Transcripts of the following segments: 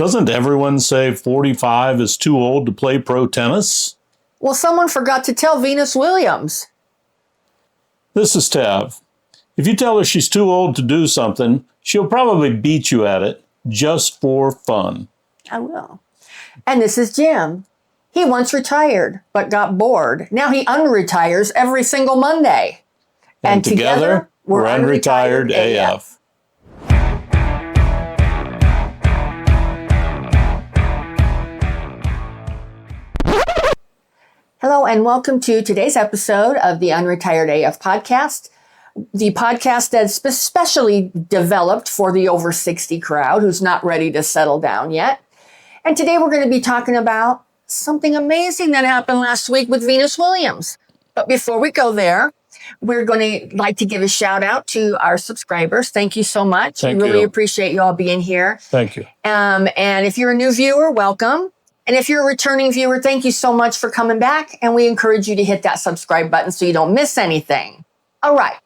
Doesn't everyone say 45 is too old to play pro tennis? Well, someone forgot to tell Venus Williams. This is Tav. If you tell her she's too old to do something, she'll probably beat you at it just for fun. I will. And this is Jim. He once retired, but got bored. Now he unretires every single Monday. And together, we're Unretired AF. Hello and welcome to today's episode of the Unretired AF podcast, the podcast that's specially developed for the over 60 crowd who's not ready to settle down yet. And today we're going to be talking about something amazing that happened last week with Venus Williams. But before we go there, we're going to like to give a shout out to our subscribers. Thank you so much. Thank we really you. appreciate you all being here. Thank you. And if you're a new viewer, welcome. And if you're a returning viewer, thank you so much for coming back. And we encourage you to hit that subscribe button so you don't miss anything. All right.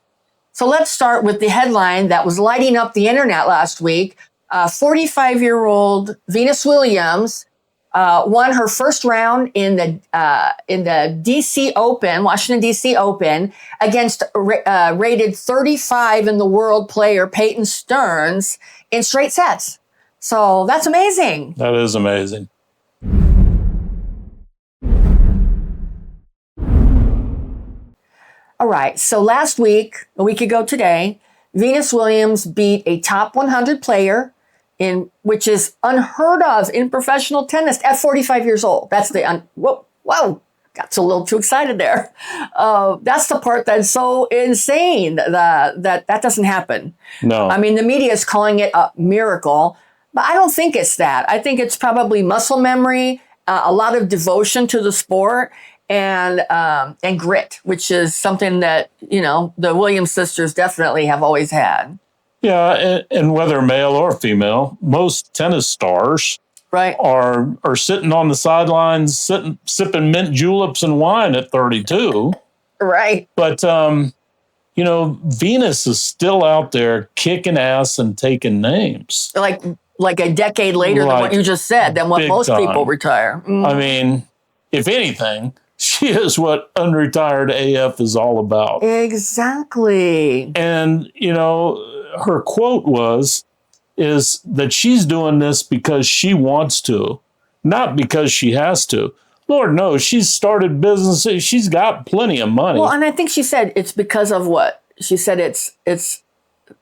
So let's start with the headline that was lighting up the internet last week. 45-year-old Venus Williams won her first round in the DC Open, Washington, DC Open, against rated 35 in the world player Peyton Stearns in straight sets. So that's amazing. That is amazing. All right. So last week, a week ago today, Venus Williams beat a top 100 player which is unheard of in professional tennis at 45 years old. That's whoa, got a little too excited there. That's the part that's so insane that doesn't happen. No. I mean, the media is calling it a miracle, but I don't think it's that. I think it's probably muscle memory, a lot of devotion to the sport, and grit, which is something that, the Williams sisters definitely have always had. Yeah, and whether male or female, most tennis stars are sitting on the sidelines, sipping mint juleps and wine at 32. Right. But, Venus is still out there kicking ass and taking names. Like a decade later than what you just said, than what most people retire. Mm. I mean, if anything, she is what Unretired AF is all about. Exactly. And, her quote is that she's doing this because she wants to, not because she has to. Lord knows she's started businesses. She's got plenty of money. Well, and I think she said it's because of what? She said it's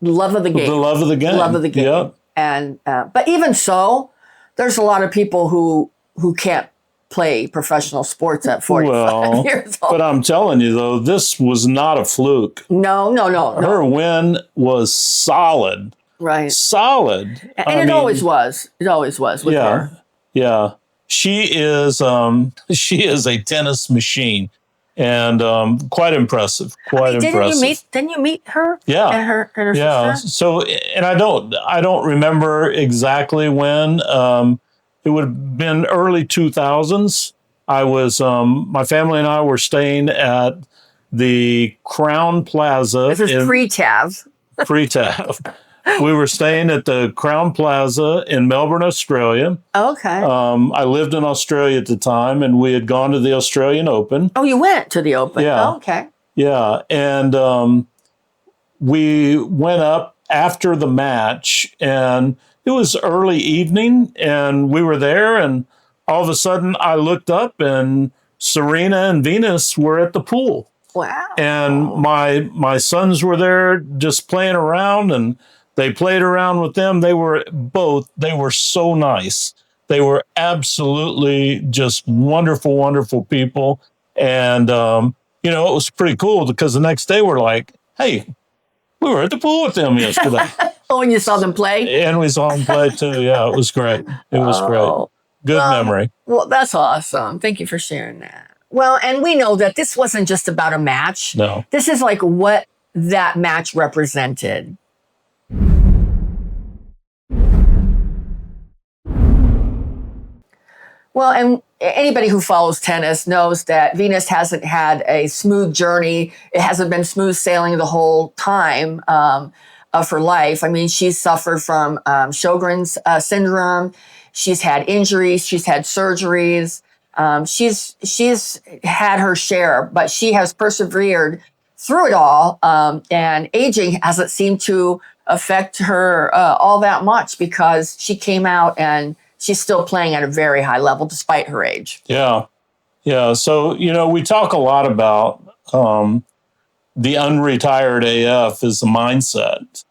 love of the game. The love of the game. Love of the game. Yeah. And but even so, there's a lot of people who can't play professional sports at 45 years old. But I'm telling you, though, this was not a fluke. No. Her win was solid. Right. Solid. And it always was. It always was with her. Yeah. She is a tennis machine. And quite impressive. Didn't you meet her? Yeah. And her sister? So, and I don't remember exactly when. It would have been early 2000s. I was, my family and I were staying at the Crown Plaza. This is pre-Tav. Pre-Tav. We were staying at the Crown Plaza in Melbourne, Australia. Okay. I lived in Australia at the time, and we had gone to the Australian Open. Oh, you went to the Open? Yeah. Oh, okay. Yeah, and we went up after the match, and it was early evening, and we were there, and all of a sudden I looked up, and Serena and Venus were at the pool. Wow. And my sons were there just playing around, and they played around with them. They were so nice. They were absolutely just wonderful, wonderful people. And, it was pretty cool because the next day we're like, hey, we were at the pool with them yesterday. Oh, and you saw them play? And we saw them play too. Yeah, it was great. It was great. Good memory. Well, that's awesome. Thank you for sharing that. Well, and we know that this wasn't just about a match. No. This is like what that match represented. Well, and anybody who follows tennis knows that Venus hasn't had a smooth journey. It hasn't been smooth sailing the whole time. of her life. I mean, she's suffered from Sjogren's syndrome. She's had injuries. She's had surgeries. She's had her share, but she has persevered through it all. And aging hasn't seemed to affect her all that much because she came out and she's still playing at a very high level despite her age. Yeah. Yeah. So, we talk a lot about the unretired AF is the mindset.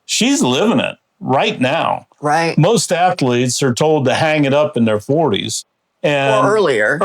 She's living it right now. Right. Most athletes are told to hang it up in their 40s. Or earlier.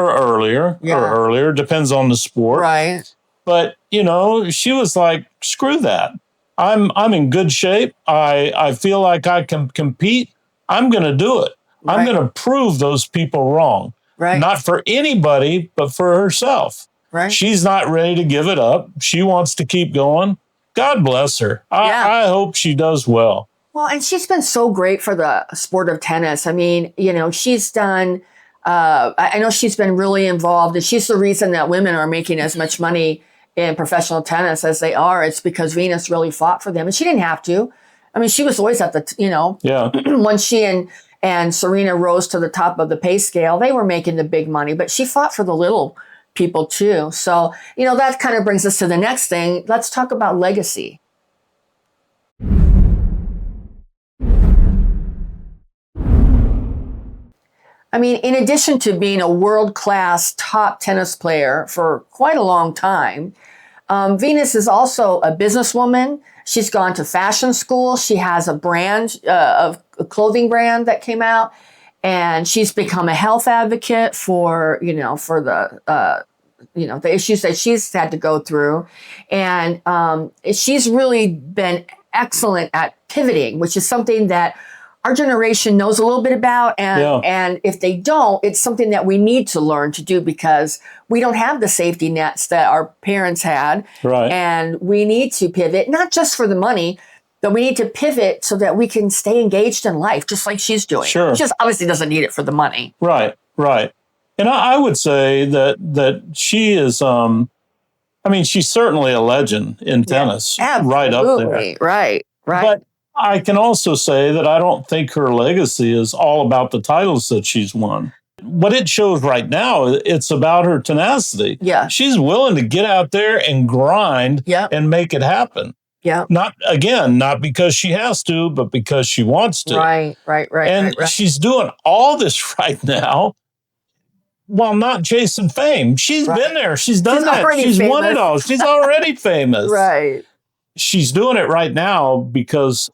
Yeah. Or earlier. Depends on the sport. Right. But, she was like, screw that. I'm in good shape. I feel like I can compete. I'm going to do it. Right. I'm going to prove those people wrong. Right. Not for anybody, but for herself. Right. She's not ready to give it up. She wants to keep going. God bless her. I hope she does well. Well, and she's been so great for the sport of tennis. I mean, she's done, I know she's been really involved, and she's the reason that women are making as much money in professional tennis as they are. It's because Venus really fought for them, and she didn't have to. I mean, she was always at the, when she and Serena rose to the top of the pay scale, they were making the big money, but she fought for the little people too. So, that kind of brings us to the next thing. Let's talk about legacy. I mean, in addition to being a world-class top tennis player for quite a long time, Venus is also a businesswoman. She's gone to fashion school. She has a brand, a clothing brand that came out, and she's become a health advocate for the issues that she's had to go through. And she's really been excellent at pivoting, which is something that our generation knows a little bit about. And if they don't, it's something that we need to learn to do because we don't have the safety nets that our parents had. Right. And we need to pivot, not just for the money, but we need to pivot so that we can stay engaged in life, just like she's doing. Sure. She just obviously doesn't need it for the money. Right. Right. And I would say that she is, she's certainly a legend in tennis. Right up there. Right. But I can also say that I don't think her legacy is all about the titles that she's won. What it shows right now, it's about her tenacity. Yeah. She's willing to get out there and grind and make it happen. Yeah. Not because she has to, but because she wants to. Right. And she's doing all this right now while not chasing fame. She's been there. She's done that. She's won it all. She's already famous. Right. She's doing it right now because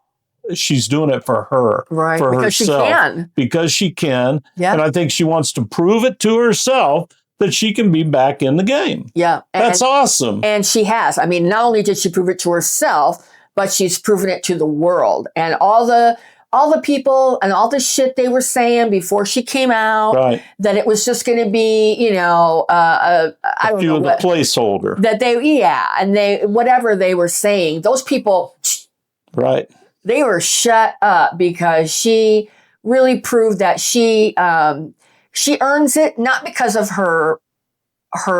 she's doing it for her. Right. For because herself. She can. Because she can. Yeah. And I think she wants to prove it to herself that she can be back in the game. Yeah. That's awesome. And she has. I mean, not only did she prove it to herself, but she's proven it to the world. And all the people and all the shit they were saying before she came out, that it was just going to be, I don't know, the placeholder. That and whatever they were saying, those people, they were shut up because she really proved that she earns it, not because of her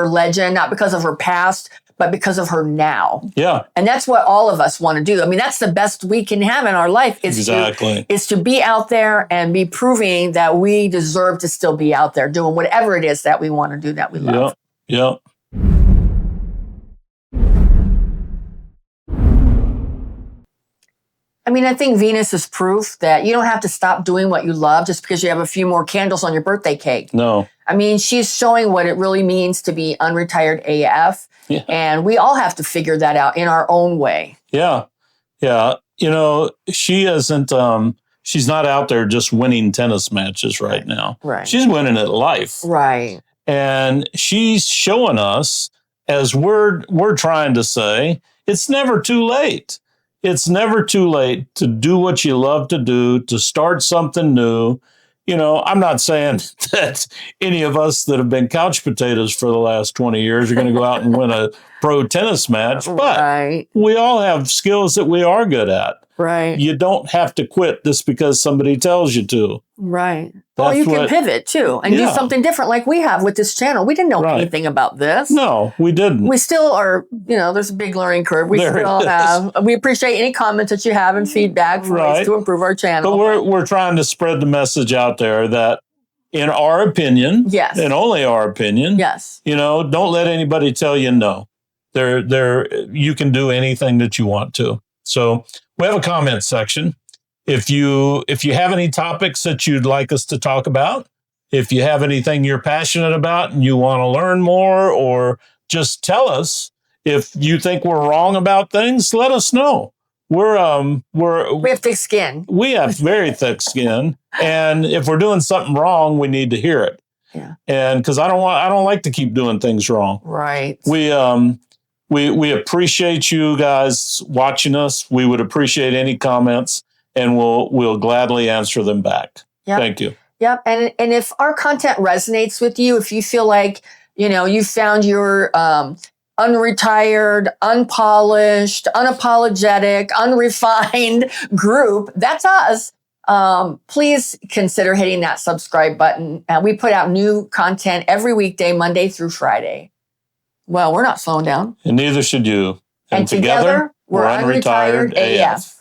legend, not because of her past, but because of her now. Yeah. And that's what all of us want to do. I mean, that's the best we can have in our life is to be out there and be proving that we deserve to still be out there doing whatever it is that we want to do that we love. Yeah. I mean, I think Venus is proof that you don't have to stop doing what you love just because you have a few more candles on your birthday cake. No. I mean, she's showing what it really means to be unretired AF. Yeah. And we all have to figure that out in our own way. Yeah. Yeah. She isn't, she's not out there just winning tennis matches right now. Right. She's winning at life. Right. And she's showing us, as we're trying to say, it's never too late. It's never too late to do what you love to do, to start something new. I'm not saying that any of us that have been couch potatoes for the last 20 years are going to go out and win a pro tennis match, but Right. we all have skills that we are good at. Right. You don't have to quit just because somebody tells you to. Right. Well, That's you can what- pivot too and do Yeah. something different like we have with this channel. We didn't know Right. anything about this. No, we didn't. We still are, there's a big learning curve. We There it still is. have, we appreciate any comments that you have and feedback for ways Right. to improve our channel. But we're trying to spread the message out there that, in our opinion, Yes. and only our opinion, Yes. don't let anybody tell you no. You can do anything that you want to. So we have a comment section. If you have any topics that you'd like us to talk about, if you have anything you're passionate about and you want to learn more, or just tell us if you think we're wrong about things, let us know. We have thick skin. We have very thick skin, and if we're doing something wrong, we need to hear it. Yeah. And because I don't like to keep doing things wrong. Right. We appreciate you guys watching us. We would appreciate any comments, and we'll gladly answer them back. Yep. Thank you. Yep. And if our content resonates with you, if you feel like, you found your unretired, unpolished, unapologetic, unrefined group, that's us. Please consider hitting that subscribe button. We put out new content every weekday, Monday through Friday. Well, we're not slowing down. And neither should you. And together, we're Unretired AF.